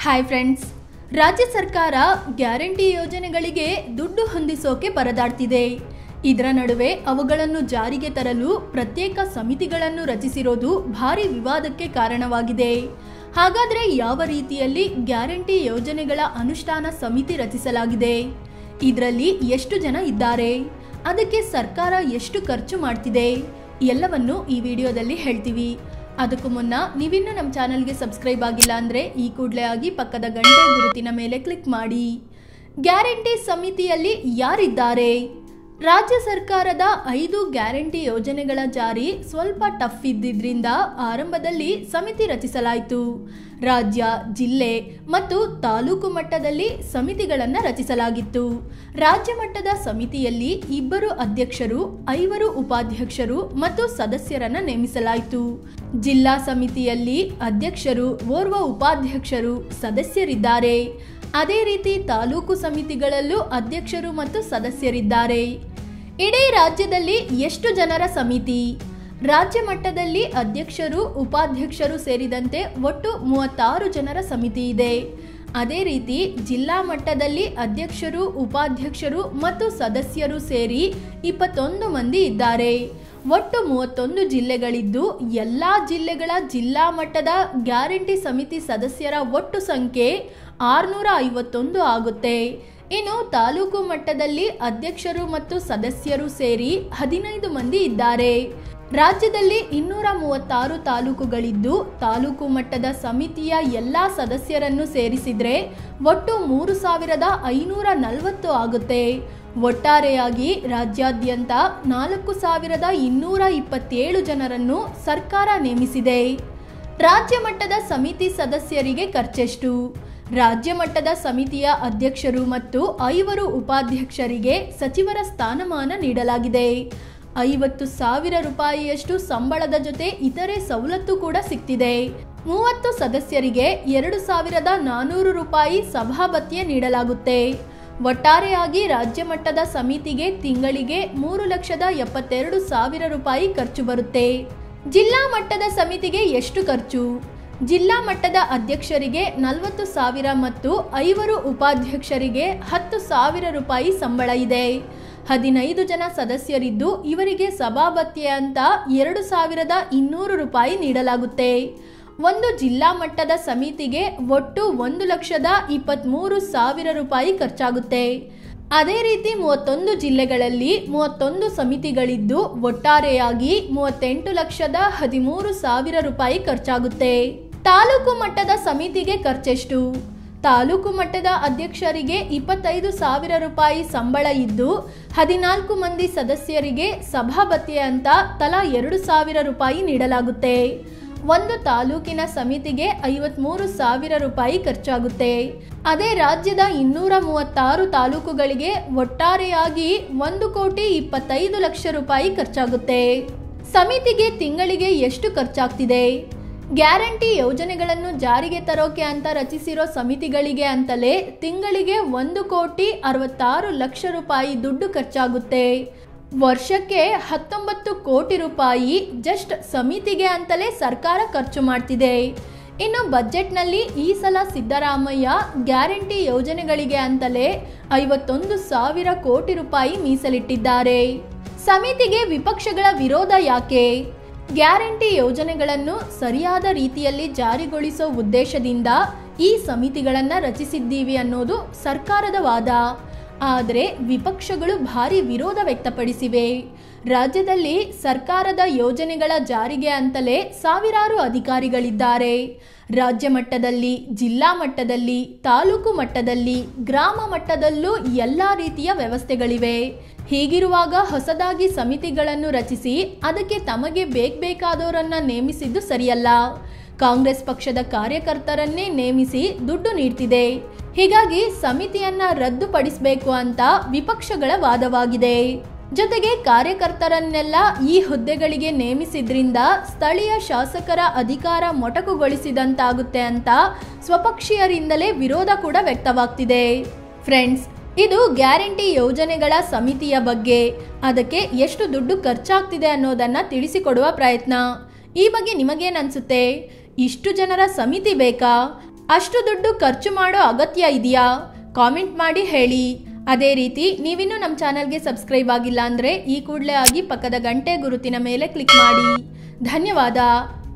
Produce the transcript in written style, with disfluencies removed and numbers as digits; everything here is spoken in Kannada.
ಹಾಯ್ ಫ್ರೆಂಡ್ಸ್, ರಾಜ್ಯ ಸರ್ಕಾರ ಗ್ಯಾರಂಟಿ ಯೋಜನೆಗಳಿಗೆ ದುಡ್ಡು ಹೊಂದಿಸೋಕೆ ಪರದಾಡ್ತಿದೆ. ಇದರ ನಡುವೆ ಅವುಗಳನ್ನು ಜಾರಿಗೆ ತರಲು ಪ್ರತ್ಯೇಕ ಸಮಿತಿಗಳನ್ನು ರಚಿಸಿರೋದು ಭಾರಿ ವಿವಾದಕ್ಕೆ ಕಾರಣವಾಗಿದೆ. ಹಾಗಾದರೆ ಯಾವ ರೀತಿಯಲ್ಲಿ ಗ್ಯಾರಂಟಿ ಯೋಜನೆಗಳ ಅನುಷ್ಠಾನ ಸಮಿತಿ ರಚಿಸಲಾಗಿದೆ? ಇದರಲ್ಲಿ ಎಷ್ಟು ಜನ ಇದ್ದಾರೆ? ಅದಕ್ಕೆ ಸರ್ಕಾರ ಎಷ್ಟು ಖರ್ಚು ಮಾಡ್ತಿದೆ? ಎಲ್ಲವನ್ನು ಈ ವಿಡಿಯೋದಲ್ಲಿ ಹೇಳ್ತೀವಿ. ಅದಕ್ಕೂ ಮುನ್ನ ನೀವಿನ್ನೂ ನಮ್ಮ ಚಾನಲ್ಗೆ ಸಬ್ಸ್ಕ್ರೈಬ್ ಆಗಿಲ್ಲ ಅಂದರೆ ಈ ಕೂಡಲೇ ಆಗಿ ಪಕ್ಕದ ಗಂಟೆ ಗುರುತಿನ ಮೇಲೆ ಕ್ಲಿಕ್ ಮಾಡಿ. ಗ್ಯಾರಂಟಿ ಸಮಿತಿಯಲ್ಲಿ ಯಾರಿದ್ದಾರೆ? ರಾಜ್ಯ ಸರ್ಕಾರದ 5 ಗ್ಯಾರಂಟಿ ಯೋಜನೆಗಳ ಜಾರಿ ಸ್ವಲ್ಪ ಟಫ್ ಇದ್ದಿದ್ರಿಂದ ಆರಂಭದಲ್ಲಿ ಸಮಿತಿ ರಚಿಸಲಾಯಿತು. ರಾಜ್ಯ, ಜಿಲ್ಲೆ ಮತ್ತು ತಾಲೂಕು ಮಟ್ಟದಲ್ಲಿ ಸಮಿತಿಗಳನ್ನು ರಚಿಸಲಾಗಿತ್ತು. ರಾಜ್ಯ ಮಟ್ಟದ ಸಮಿತಿಯಲ್ಲಿ 2 ಅಧ್ಯಕ್ಷರು, 5 ಉಪಾಧ್ಯಕ್ಷರು ಮತ್ತು ಸದಸ್ಯರನ್ನು ನೇಮಿಸಲಾಯಿತು. ಜಿಲ್ಲಾ ಸಮಿತಿಯಲ್ಲಿ ಅಧ್ಯಕ್ಷರು, ಓರ್ವ ಉಪಾಧ್ಯಕ್ಷರು, ಸದಸ್ಯರಿದ್ದಾರೆ. ಅದೇ ರೀತಿ ತಾಲೂಕು ಸಮಿತಿಗಳಲ್ಲೂ ಅಧ್ಯಕ್ಷರು ಮತ್ತು ಸದಸ್ಯರಿದ್ದಾರೆ. ಇಡೀ ರಾಜ್ಯದಲ್ಲಿ ಎಷ್ಟು ಜನರ ಸಮಿತಿ? ರಾಜ್ಯ ಮಟ್ಟದಲ್ಲಿ ಅಧ್ಯಕ್ಷರು, ಉಪಾಧ್ಯಕ್ಷರು ಸೇರಿದಂತೆ ಒಟ್ಟು 36 ಜನರ ಸಮಿತಿ ಇದೆ. ಅದೇ ರೀತಿ ಜಿಲ್ಲಾ ಮಟ್ಟದಲ್ಲಿ ಅಧ್ಯಕ್ಷರು, ಉಪಾಧ್ಯಕ್ಷರು ಮತ್ತು ಸದಸ್ಯರು ಸೇರಿ 21 ಮಂದಿ ಇದ್ದಾರೆ. ಒಟ್ಟು 31 ಜಿಲ್ಲೆಗಳಿದ್ದು ಎಲ್ಲ ಜಿಲ್ಲೆಗಳ ಜಿಲ್ಲಾ ಮಟ್ಟದ ಗ್ಯಾರಂಟಿ ಸಮಿತಿ ಸದಸ್ಯರ ಒಟ್ಟು ಸಂಖ್ಯೆ 651 ಆಗುತ್ತೆ. ಇನ್ನು ತಾಲೂಕು ಮಟ್ಟದಲ್ಲಿ ಅಧ್ಯಕ್ಷರು ಮತ್ತು ಸದಸ್ಯರು ಸೇರಿ 15 ಮಂದಿ ಇದ್ದಾರೆ. ರಾಜ್ಯದಲ್ಲಿ 236 ತಾಲೂಕುಗಳಿದ್ದು ತಾಲೂಕು ಮಟ್ಟದ ಸಮಿತಿಯ ಎಲ್ಲ ಸದಸ್ಯರನ್ನು ಸೇರಿಸಿದ್ರೆ ಒಟ್ಟು 3540 ಆಗುತ್ತೆ. ಒಟ್ಟಾರೆಯಾಗಿ ರಾಜ್ಯಾದ್ಯಂತ 4227 ಜನರನ್ನು ಸರ್ಕಾರ ನೇಮಿಸಿದೆ. ರಾಜ್ಯ ಮಟ್ಟದ ಸಮಿತಿ ಸದಸ್ಯರಿಗೆ ಖರ್ಚೆಷ್ಟು? ರಾಜ್ಯ ಮಟ್ಟದ ಸಮಿತಿಯ ಅಧ್ಯಕ್ಷರು ಮತ್ತು 5 ಉಪಾಧ್ಯಕ್ಷರಿಗೆ ಸಚಿವರ ಸ್ಥಾನಮಾನ ನೀಡಲಾಗಿದೆ. 50,000 ರೂಪಾಯಿಯಷ್ಟು ಸಂಬಳದ ಜೊತೆ ಇತರೆ ಸವಲತ್ತು ಕೂಡ ಸಿಗ್ತಿದೆ. 30 ಸದಸ್ಯರಿಗೆ 2,400 ರೂಪಾಯಿ ಸಭಾಭತ್ಯೆ ನೀಡಲಾಗುತ್ತೆ. ಒಟ್ಟಾರೆಯಾಗಿ ರಾಜ್ಯ ಮಟ್ಟದ ಸಮಿತಿಗೆ ತಿಂಗಳಿಗೆ 3,72,000 ರೂಪಾಯಿ ಖರ್ಚು ಬರುತ್ತೆ. ಜಿಲ್ಲಾ ಮಟ್ಟದ ಸಮಿತಿಗೆ ಎಷ್ಟು ಖರ್ಚು? ಜಿಲ್ಲಾ ಮಟ್ಟದ ಅಧ್ಯಕ್ಷರಿಗೆ 40,000 ಮತ್ತು 5 ಉಪಾಧ್ಯಕ್ಷರಿಗೆ 10,000 ರೂಪಾಯಿ ಸಂಬಳ ಇದೆ. 15 ಜನ ಸದಸ್ಯರಿದ್ದು ಇವರಿಗೆ ಸಭಾಭತ್ಯೆ ಅಂತ 2,200 ರೂಪಾಯಿ ನೀಡಲಾಗುತ್ತೆ. ಒಂದು ಜಿಲ್ಲಾ ಮಟ್ಟದ ಸಮಿತಿಗೆ ಒಟ್ಟು 1,23,000 ರೂಪಾಯಿ ಖರ್ಚಾಗುತ್ತೆ. ಅದೇ ರೀತಿ 31 ಜಿಲ್ಲೆಗಳಲ್ಲಿ 31 ಸಮಿತಿಗಳಿದ್ದು ಒಟ್ಟಾರೆಯಾಗಿ 38,13,000 ರೂಪಾಯಿ ಖರ್ಚಾಗುತ್ತೆ. ತಾಲೂಕು ಮಟ್ಟದ ಸಮಿತಿಗೆ ಖರ್ಚೆಷ್ಟು? ತಾಲೂಕು ಮಟ್ಟದ ಅಧ್ಯಕ್ಷರಿಗೆ 25,000 ರೂಪಾಯಿ ಸಂಬಳ ಇದ್ದು 14 ಮಂದಿ ಸದಸ್ಯರಿಗೆ ಸಭಾಭತ್ಯೆ ಅಂತ ತಲಾ 2,000 ರೂಪಾಯಿ ನೀಡಲಾಗುತ್ತೆ. ಒಂದು ತಾಲೂಕಿನ ಸಮಿತಿಗೆ 53,000 ರೂಪಾಯಿ ಖರ್ಚಾಗುತ್ತೆ. ಅದೇ ರಾಜ್ಯದ 236 ತಾಲೂಕುಗಳಿಗೆ ಒಟ್ಟಾರೆಯಾಗಿ 1,25,00,000 ರೂಪಾಯಿ ಖರ್ಚಾಗುತ್ತೆ. ಸಮಿತಿಗೆ ತಿಂಗಳಿಗೆ ಎಷ್ಟು ಖರ್ಚಾಗ್ತಿದೆ? ಗ್ಯಾರಂಟಿ ಯೋಜನೆಗಳನ್ನು ಜಾರಿಗೆ ತರೋಕೆ ಅಂತ ರಚಿಸಿರೋ ಸಮಿತಿಗಳಿಗೆ ಅಂತಲೇ ತಿಂಗಳಿಗೆ 1,66,00,000 ರೂಪಾಯಿ ದುಡ್ಡು ಖರ್ಚಾಗುತ್ತೆ. ವರ್ಷಕ್ಕೆ 19 ಕೋಟಿ ರೂಪಾಯಿ ಜಸ್ಟ್ ಸಮಿತಿಗೆ ಅಂತಲೇ ಸರ್ಕಾರ ಖರ್ಚು ಮಾಡ್ತಿದೆ. ಇನ್ನು ಬಜೆಟ್ನಲ್ಲಿ ಈ ಸಲ ಸಿದ್ದರಾಮಯ್ಯ ಗ್ಯಾರಂಟಿ ಯೋಜನೆಗಳಿಗೆ ಅಂತಲೇ 51,000 ಕೋಟಿ ರೂಪಾಯಿ ಮೀಸಲಿಟ್ಟಿದ್ದಾರೆ. ಸಮಿತಿಗೆ ವಿಪಕ್ಷಗಳ ವಿರೋಧ ಯಾಕೆ? ಗ್ಯಾರಂಟಿ ಯೋಜನೆಗಳನ್ನು ಸರಿಯಾದ ರೀತಿಯಲ್ಲಿ ಜಾರಿಗೊಳಿಸೋ ಉದ್ದೇಶದಿಂದ ಈ ಸಮಿತಿಗಳನ್ನು ರಚಿಸಿದ್ದೀವಿ ಅನ್ನೋದು ಸರ್ಕಾರದ ವಾದ. ಆದರೆ ವಿಪಕ್ಷಗಳು ಭಾರಿ ವಿರೋಧ ವ್ಯಕ್ತಪಡಿಸಿವೆ. ರಾಜ್ಯದಲ್ಲಿ ಸರ್ಕಾರದ ಯೋಜನೆಗಳ ಜಾರಿಗೆ ಅಂತಲೇ ಸಾವಿರಾರು ಅಧಿಕಾರಿಗಳಿದ್ದಾರೆ. ರಾಜ್ಯ ಮಟ್ಟದಲ್ಲಿ, ಜಿಲ್ಲಾ ಮಟ್ಟದಲ್ಲಿ, ತಾಲೂಕು ಮಟ್ಟದಲ್ಲಿ, ಗ್ರಾಮ ಮಟ್ಟದಲ್ಲೂ ಎಲ್ಲ ರೀತಿಯ ವ್ಯವಸ್ಥೆಗಳಿವೆ. ಹೀಗಿರುವಾಗ ಹೊಸದಾಗಿ ಸಮಿತಿಗಳನ್ನು ರಚಿಸಿ ಅದಕ್ಕೆ ತಮಗೆ ಬೇಕಾದವರನ್ನ ನೇಮಿಸಿದ್ದು ಸರಿಯಲ್ಲ. ಕಾಂಗ್ರೆಸ್ ಪಕ್ಷದ ಕಾರ್ಯಕರ್ತರನ್ನೇ ನೇಮಿಸಿ ದುಡ್ಡು ನೀಡ್ತಿದೆ. ಹೀಗಾಗಿ ಸಮಿತಿಯನ್ನ ರದ್ದುಪಡಿಸಬೇಕು ಅಂತ ವಿಪಕ್ಷಗಳ ವಾದವಾಗಿದೆ. ಜೊತೆಗೆ ಕಾರ್ಯಕರ್ತರನ್ನೆಲ್ಲ ಈ ಹುದ್ದೆಗಳಿಗೆ ನೇಮಿಸಿದ್ರಿಂದ ಸ್ಥಳೀಯ ಶಾಸಕರ ಅಧಿಕಾರ ಮೊಟಕುಗೊಳಿಸಿದಂತಾಗುತ್ತೆ ಅಂತ ಸ್ವಪಕ್ಷೀಯರಿಂದಲೇ ವಿರೋಧ ಕೂಡ ವ್ಯಕ್ತವಾಗ್ತಿದೆ. ಫ್ರೆಂಡ್ಸ್, ಇದು ಗ್ಯಾರಂಟಿ ಯೋಜನೆಗಳ ಸಮಿತಿಯ ಬಗ್ಗೆ. ಅದಕ್ಕೆ ಎಷ್ಟು ದುಡ್ಡು ಖರ್ಚಾಗ್ತಿದೆ ಅನ್ನೋದನ್ನ ತಿಳಿಸಿಕೊಡುವ ಪ್ರಯತ್ನ. ಈ ಬಗ್ಗೆ ನಿಮಗೇನು ಅನ್ಸುತ್ತೆ? ಇಷ್ಟು ಜನರ ಸಮಿತಿ ಬೇಕಾ? ಅಷ್ಟು ದುಡ್ಡು ಖರ್ಚು ಮಾಡೋ ಅಗತ್ಯ ಇದೆಯಾ? ಕಾಮೆಂಟ್ ಮಾಡಿ ಹೇಳಿ. ಅದೇ ರೀತಿ ನೀವಿನ್ನೂ ನಮ್ಮ ಚಾನಲ್ಗೆ ಸಬ್ಸ್ಕ್ರೈಬ್ ಆಗಿಲ್ಲ ಅಂದರೆ ಈ ಕೂಡಲೇ ಆಗಿ ಪಕ್ಕದ ಗಂಟೆ ಗುರುತಿನ ಮೇಲೆ ಕ್ಲಿಕ್ ಮಾಡಿ. ಧನ್ಯವಾದ.